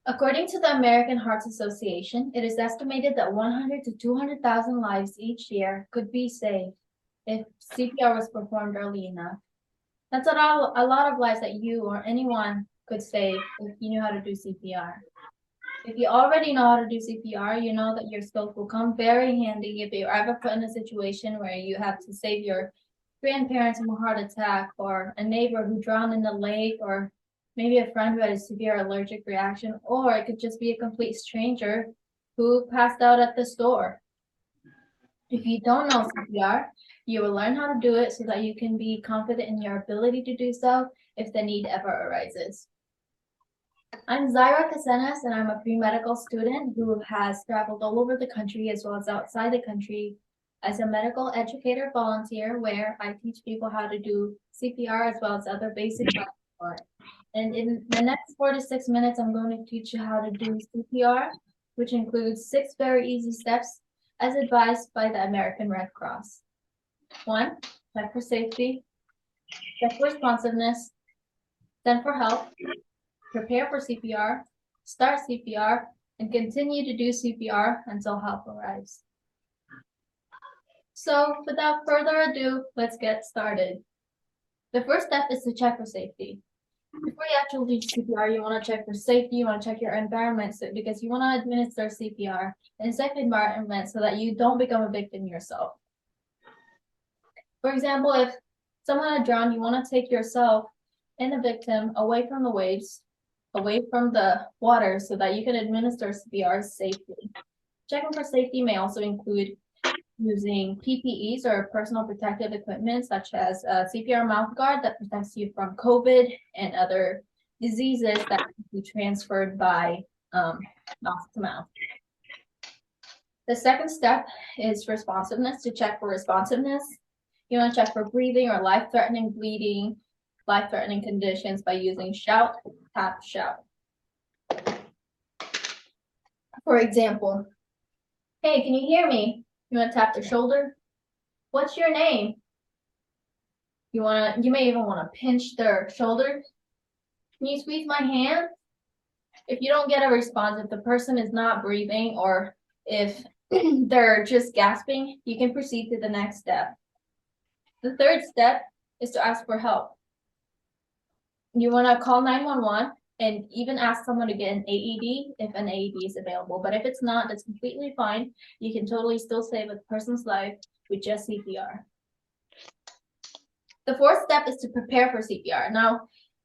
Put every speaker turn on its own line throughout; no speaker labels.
According to the American Heart Association, it is estimated that 100 to 200,000 lives each year could be saved if CPR was performed early enough. That's a lot of lives that you or anyone could save if you knew how to do CPR. If you already know how to do CPR, you know that your skills will come very handy if you're ever put in a situation where you have to save your grandparents from a heart attack, or a neighbor who drowned in the lake, or maybe a friend who had a severe allergic reaction, or it could just be a complete stranger who passed out at the store. If you don't know CPR, you will learn how to do it so that you can be confident in your ability to do so if the need ever arises. I'm Zaira Casenas, and I'm a pre-medical student who has traveled all over the country as well as outside the country as a medical educator volunteer, where I teach people how to do CPR as well as other basic life support. And in the next 4 to 6 minutes, I'm going to teach you how to do CPR, which includes 6 very easy steps as advised by the American Red Cross. 1, check for safety, check for responsiveness, send for help, prepare for CPR, start CPR, and continue to do CPR until help arrives. So without further ado, let's get started. The first step is to check for safety. Before you actually do CPR, you want to check for safety. You want to check your environment because you want to administer CPR in a safe environment so that you don't become a victim yourself. For example, if someone had drowned, you want to take yourself and the victim away from the waves, away from the water, so that you can administer CPR safely. Checking for safety may also include using PPEs or personal protective equipment, such as a CPR mouth guard that protects you from COVID and other diseases that can be transferred by mouth to mouth. The second step is responsiveness. To check for responsiveness, you want to check for breathing or life-threatening bleeding, life-threatening conditions by using shout, tap, shout. For example, hey, can you hear me? You want to tap their shoulder? What's your name? You may even want to pinch their shoulder. Can you squeeze my hand? If you don't get a response, if the person is not breathing, or if they're just gasping, you can proceed to the next step. The third step is to ask for help. You want to call 911 and even ask someone to get an AED if an AED is available. But if it's not, that's completely fine. You can totally still save a person's life with just CPR. The fourth step is to prepare for CPR. Now,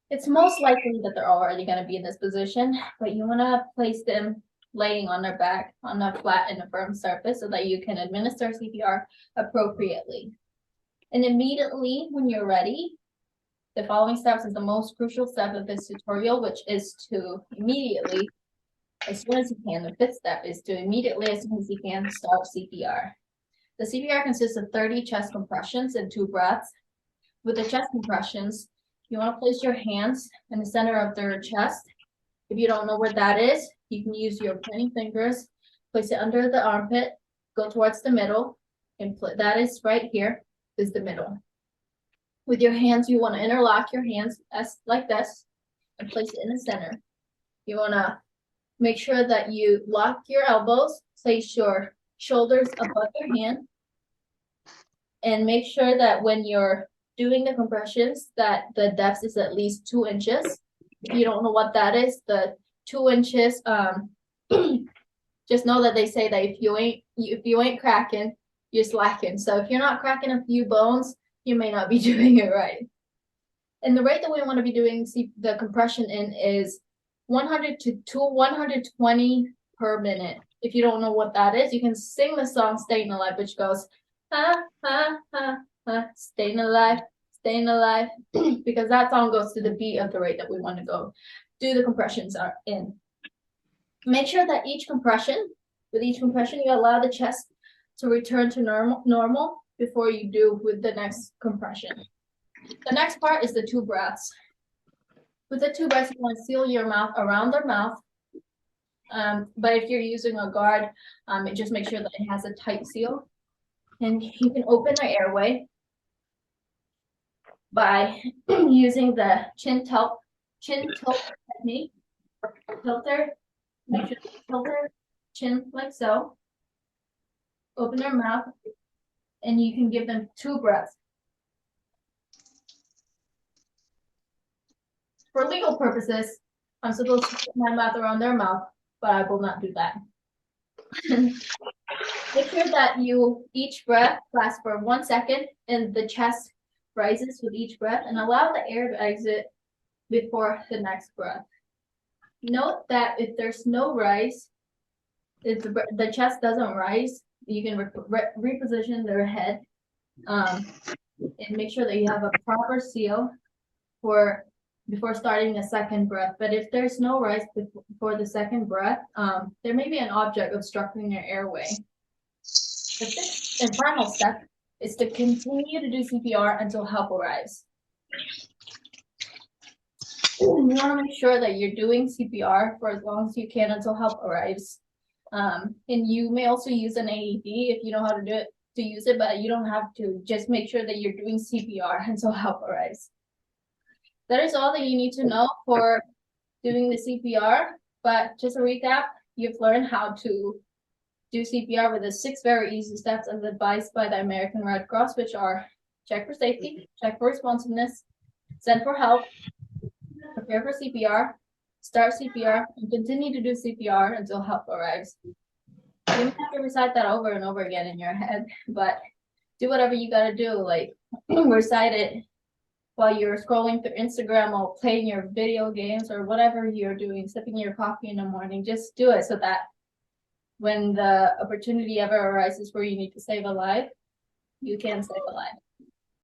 it's most likely that they're already going to be in this position, but you want to place them laying on their back on a flat and a firm surface so that you can administer CPR appropriately. And immediately when you're ready, the following steps is the most crucial step of this tutorial, which is to immediately, as soon as you can, the fifth step is to immediately, as soon as you can, start CPR. The CPR consists of 30 chest compressions and 2 breaths. With the chest compressions, you want to place your hands in the center of their chest. If you don't know where that is, you can use your pointing fingers, place it under the armpit, go towards the middle, and that is right here, is the middle. With your hands, you want to interlock your hands like this and place it in the center. You want to make sure that you lock your elbows, place your shoulders above your hand, and make sure that when you're doing the compressions that the depth is at least 2 inches. If you don't know what that is, the 2 inches, just know that they say that if you ain't cracking, you're slacking. So if you're not cracking a few bones, you may not be doing it right. And the rate that we want to be doing the compression in is 100 to 120 per minute. If you don't know what that is, you can sing the song Staying Alive, which goes, ha, ha, ha, ha, staying alive, because that song goes to the beat of the rate that we want to go do the compressions are in. Make sure that with each compression, you allow the chest to return to normal before you do with the next compression. The next part is the 2 breaths. With the 2 breaths, you want to seal your mouth around their mouth. But if you're using a guard, just make sure that it has a tight seal. And you can open the airway by using the chin tilt technique, tilter. Make sure they hold their chin like so. Open their mouth, and you can give them 2 breaths. For legal purposes, I'm supposed to put my mouth around their mouth, but I will not do that. Make sure that each breath lasts for 1 second and the chest rises with each breath, and allow the air to exit before the next breath. Note that if there's no rise, if the chest doesn't rise, you can reposition their head, and make sure that you have a proper seal before starting the second breath. But if there's no rise before the second breath, there may be an object obstructing your airway. The sixth and final step is to continue to do CPR until help arrives. You want to make sure that you're doing CPR for as long as you can until help arrives. And you may also use an AED if you know how to use it, but you don't have to. Just make sure that you're doing CPR until help arrives. That is all that you need to know for doing the CPR. But just a recap, you've learned how to do CPR with the 6 very easy steps as advised by the American Red Cross, which are: check for safety, check for responsiveness, send for help, prepare for CPR, start CPR, and continue to do CPR until help arrives. You may have to recite that over and over again in your head, but do whatever you gotta do, like recite it while you're scrolling through Instagram or playing your video games or whatever you're doing, sipping your coffee in the morning. Just do it so that when the opportunity ever arises where you need to save a life, you can save a life.